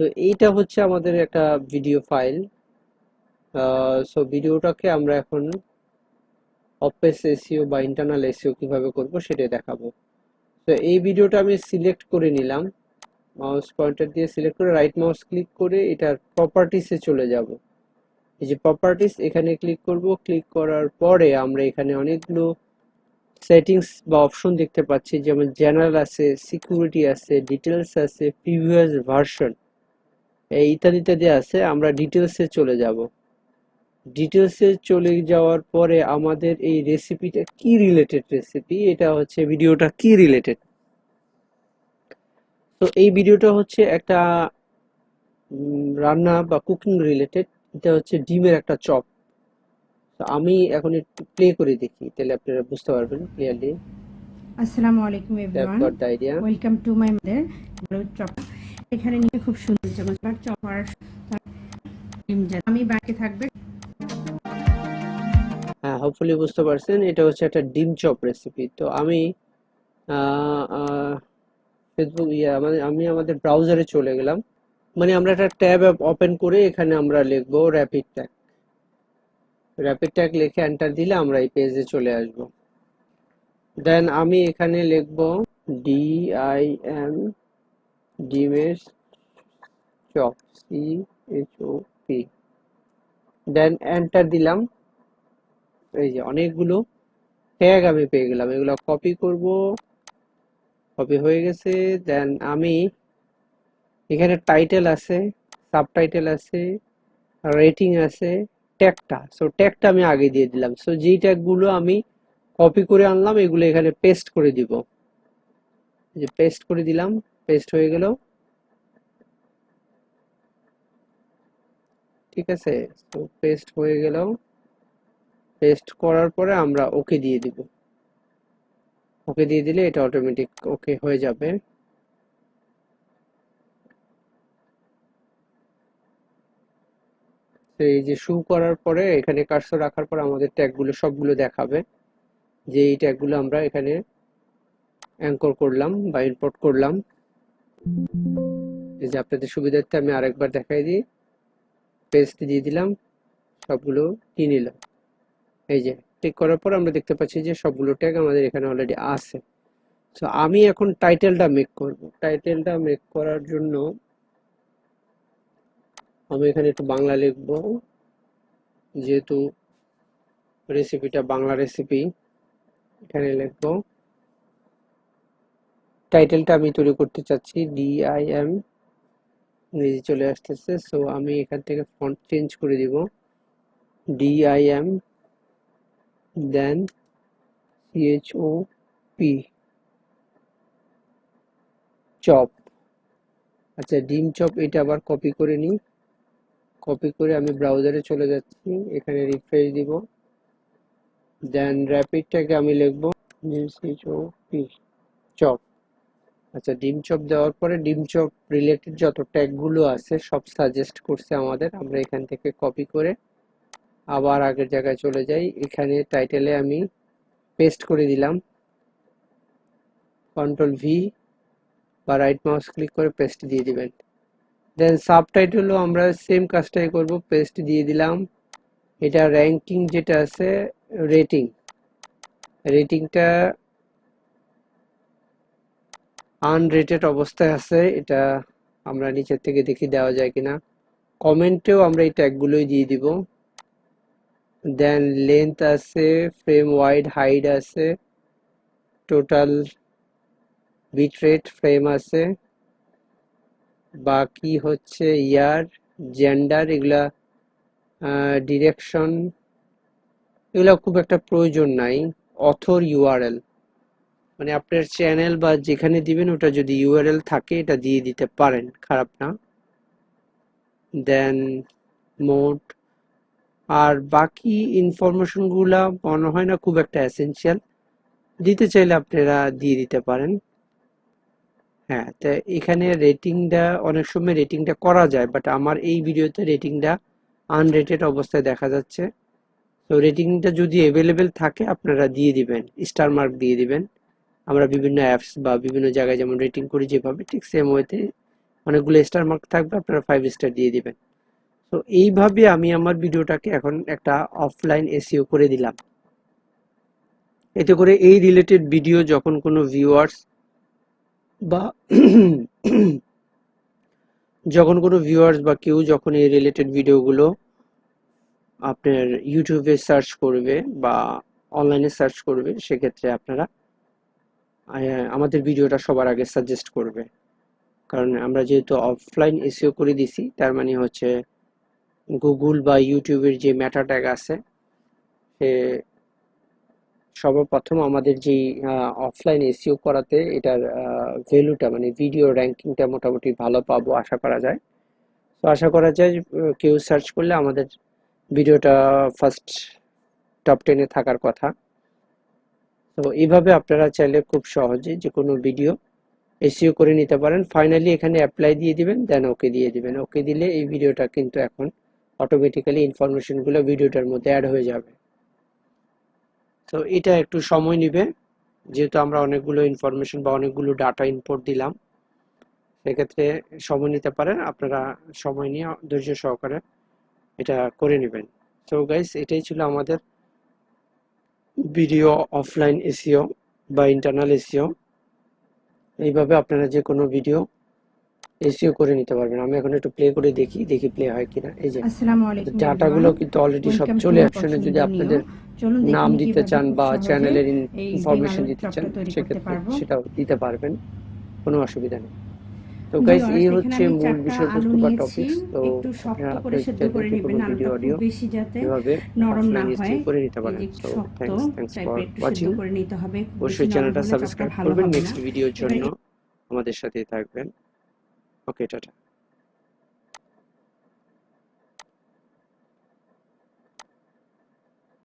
তো এইটা হচ্ছে আমাদের একটা ভিডিও ফাইল। সো ভিডিওটাকে আমরা এখন অফিস এসইও বা ইন্টারনাল এসইও কিভাবে করব সেটা দেখাবো। তো এই ভিডিওটা আমি সিলেক্ট করে নিলাম, মাউস পয়েন্টার দিয়ে সিলেক্ট করে রাইট মাউস ক্লিক করে এটার প্রপার্টিসে চলে যাব। এই যে প্রপার্টিস, এখানে ক্লিক করব। ক্লিক করার পরে আমরা এখানে অনেকগুলো সেটিংস বা অপশন দেখতে পাচ্ছি, যেমন জেনারেল আছে, সিকিউরিটি আছে, ডিটেলস আছে, প্রিভিয়াস ভার্সন, এই ইত্যাদি ইত্যাদি আছে। আমরা ডিটেলসে চলে যাব। ডিটেলসে চলে যাওয়ার পরে আমাদের এই রেসিপিটা কি রিলেটেড রেসিপি, এটা হচ্ছে ভিডিওটা কি রিলেটেড। তো এই ভিডিওটা হচ্ছে একটা রান্না বা কুকিং রিলেটেড। এটা হচ্ছে ডিমের একটা চপ। তো আমি এখন একটু প্লে করে দেখি, তাহলে আপনারা বুঝতে পারবেন ক্লিয়ারলি। আসসালামু আলাইকুম everyone, got the idea. Welcome to my mother chop. এখানে নিয়ে খুব সুন্দর চমৎকার চপার আমি বাকি থাকবে। হ্যাঁ, হোপফুলি বুঝতে পারছেন, এটা হচ্ছে একটা ডিম চপ রেসিপি। তো আমি ফেসবুক মানে আমি আমাদের ব্রাউজারে চলে গেলাম। মানে আমরা একটা ট্যাব ওপেন করে এখানে আমরা লিখবো র্যাপিড ট্যাগ। র্যাপিড ট্যাগ লিখে এন্টার দিলে আমরা এই পেজে চলে আসব। দেন আমি এখানে লিখবো DIM, ডিমের চপ, CHOP। দেন এন্টার দিলাম। এই যে অনেকগুলো ট্যাগ আমি পেয়ে গেলাম, এগুলো কপি করব। কপি হয়ে গেছে। দেন আমি এখানে টাইটেল আছে, সাবটাইটেল আছে, রেটিং আছে, ট্যাগটা। সো ট্যাগটা আমি আগে দিয়ে দিলাম। সো যেই ট্যাগগুলো আমি কপি করে আনলাম এগুলো এখানে পেস্ট করে দিব। যে পেস্ট করে দিলাম, পেস্ট হয়ে গেল। ঠিক আছে, তো পেস্ট হয়ে গেল। পেস্ট করার পরে আমরা ওকে দিয়ে দিব। ওকে দিয়ে দিলে এটা অটোমেটিক ওকে হয়ে যাবে। তো এই যে শু করার পরে এখানে কার্সর রাখার পর আমাদের ট্যাগগুলো সবগুলো দেখাবে, যে এই ট্যাগগুলো আমরা এখানে অ্যাঙ্কর করলাম বা ইম্পোর্ট করলাম। এই যে আপনাদের সুবিধার্থে আমি আরেকবার দেখাই দিই। পেস্ট দিয়ে দিলাম, সবগুলো নিয়ে নিলাম। এই যে টিক করার পর আমরা দেখতে পাচ্ছি যে সবগুলো ট্যাগ আমাদের এখানে অলরেডি আছে। সো আমি এখন টাইটেলটা মেক করব। টাইটেলটা মেক করার জন্য আমি এখানে একটু বাংলা লিখব, যেহেতু রেসিপিটা বাংলা রেসিপি। এখানে লিখব টাইটেলটা আমি তৈরি করতে চাচ্ছি DIM, ইংরেজি চলে আসতেছে। সো আমি এখান থেকে ফন্ট চেঞ্জ করে দিব, DIM, দেন CHOP, চপ। আচ্ছা, ডিম চপ, এটা আবার কপি করে নিই। কপি করে আমি ব্রাউজারে চলে যাচ্ছি, এখানে রিফ্রেশ দিব। দেন র্যাপিডটাকে আমি লিখবো CHOP, চপ। আচ্ছা, ডিম চপ দেওয়ার পরে ডিম চপ রিলেটেড যত ট্যাগগুলো আছে সব সাজেস্ট করছে আমাদের। আমরা এখান থেকে কপি করে আবার আগের জায়গায় চলে যাই। এখানে টাইটেলে আমি পেস্ট করে দিলাম, কন্ট্রোল V বা রাইট মাউস ক্লিক করে পেস্ট দিয়ে দিবেন। দেন সাবটাইটেলও আমরা সেম কাজটাই করব, পেস্ট দিয়ে দিলাম। এটা র্যাঙ্কিং যেটা আছে, রেটিং, রেটিংটা আনরেটেড অবস্থায় আছে। এটা আমরা নিচের থেকে দেখি দেওয়া যায় কিনা। কমেন্টেও আমরা এই ট্যাগগুলোই দিয়ে দিব। দেন লেন্থ আছে, ফ্রেম ওয়াইড হাইট আছে, টোটাল বিট রেট ফ্রেম আছে, বাকি হচ্ছে ইয়ার, জেন্ডার, এগুলা ডিরেকশন, এগুলা খুব একটা প্রয়োজন নাই। অথর URL, মানে আপনার চ্যানেল বা যেখানে দিবেন ওটা যদি URL থাকে এটা দিয়ে দিতে পারেন, খারাপ না। দেন মোড, আর বাকি ইনফরমেশন গুলা মনে হয় না খুব একটা এসেনশিয়াল, দিতে চাইলে আপনারা দিয়ে দিতে পারেন। হ্যাঁ, তো এখানে রেটিংটা অনেক সময় রেটিংটা করা যায়, বাট আমার এই ভিডিওতে রেটিংটা আনরেটেড অবস্থায় দেখা যাচ্ছে। তো রেটিংটা যদি অ্যাভেলেবেল থাকে আপনারা দিয়ে দিবেন, স্টার মার্ক দিয়ে দিবেন। আমরা বিভিন্ন অ্যাপস বা বিভিন্ন জায়গায় যেমন রেটিং করি যেভাবে, ঠিক সেম ওয়েতে অনেকগুলো স্টার মার্ক থাকবে, আপনারা 5 স্টার দিয়ে দিবেন। তো এইভাবে আমি আমার ভিডিওটাকে এখন একটা অফলাইন এসইও করে দিলাম। এতে করে এই রিলেটেড ভিডিও যখন কোনো ভিউয়ার্স বা কেউ যখন এই রিলেটেড ভিডিওগুলো আপনার ইউটিউবে সার্চ করবে বা অনলাইনে সার্চ করবে, সেক্ষেত্রে আপনারা আমাদের ভিডিওটা সবার আগে সাজেস্ট করবে। কারণ আমরা যেহেতু অফলাইন এসইও করে দিছি, তার মানে হচ্ছে গুগল বা ইউটিউবের যে মেটা ট্যাগ আছে, সে সর্বপ্রথম আমাদের যেই অফলাইন এসইও করাতে এটার ভ্যালুটা মানে ভিডিও র্যাঙ্কিংটা মোটামুটি ভালো পাবো আশা করা যায়। তো আশা করা যায় কেউ সার্চ করলে আমাদের ভিডিওটা ফার্স্ট টপ 10-এ থাকার কথা। তো এইভাবে আপনারা চাইলে খুব সহজে যে কোনো ভিডিও এসইও করে নিতে পারেন। ফাইনালি এখানে অ্যাপ্লাই দিয়ে দিবেন, দেন ওকে দিয়ে দিবেন। ওকে দিলে এই ভিডিওটা কিন্তু এখন অটোমেটিক্যালি ইনফরমেশনগুলো ভিডিওটার মধ্যে অ্যাড হয়ে যাবে। তো এটা একটু সময় নেবে, যেহেতু আমরা অনেকগুলো ইনফরমেশন বা অনেকগুলো ডাটা ইনপুট দিলাম, সেক্ষেত্রে সময় নিতে পারেন। আপনারা সময় নিয়ে ধৈর্য সহকারে এটা করে নেবেন। সো গাইস, এটাই ছিল আমাদের ভিডিও অফলাইন এসইও বা ইন্টারনাল এসইও। এইভাবে আপনারা যে কোনো ভিডিও এসইও করে নিতে পারবেন। আমি এখন একটু প্লে করে দেখি প্লে হয় কিনা। এই যে আসসালামু আলাইকুম ডাটাগুলো এভরিওয়ান, কিন্তু অলরেডি সব ওয়েলকাম টু চলে মাই আসছে। যদি পছন্দনীয়। আপনাদের চলুন নাম দেখুন দিতে কিভাবে চান খুব বা সহজে চ্যানেলের এই ডিম ইনফরমেশন আলুর দিতে চান, চপটা তৈরি করতে সেক্ষেত্রে পারবো। সেটাও দিতে পারবেন, কোনো অসুবিধা নেই। তো গাইস, ভিউয়ার্স, এই এখানে হচ্ছে আমি মূল 4টা আলু বিষয়বস্তু বা নিয়েছি, টপিকস। তো একটু শক্ত আপনারা করে সেদ্ধ চাইলে করে যে কোনো নেবেন, ভিডিও আলুটা খুব অডিও বেশি যাতে এভাবে নরম না অফলাইন হয়। এসইও করে নিতে এই পারেন। যে একটু সো শক্ত থ্যাংকস ফর টাইপের একটু সেদ্ধ ওয়াচিং। করে নিতে হবে, খুব বেশি অবশ্যই নরম চ্যানেলটা হলে চপটা সাবস্ক্রাইব ভালো করবেন। হবে না। নেক্সট ভিডিওর এবার জন্য আমাদের সাথেই থাকবেন। ওকে, টাটা।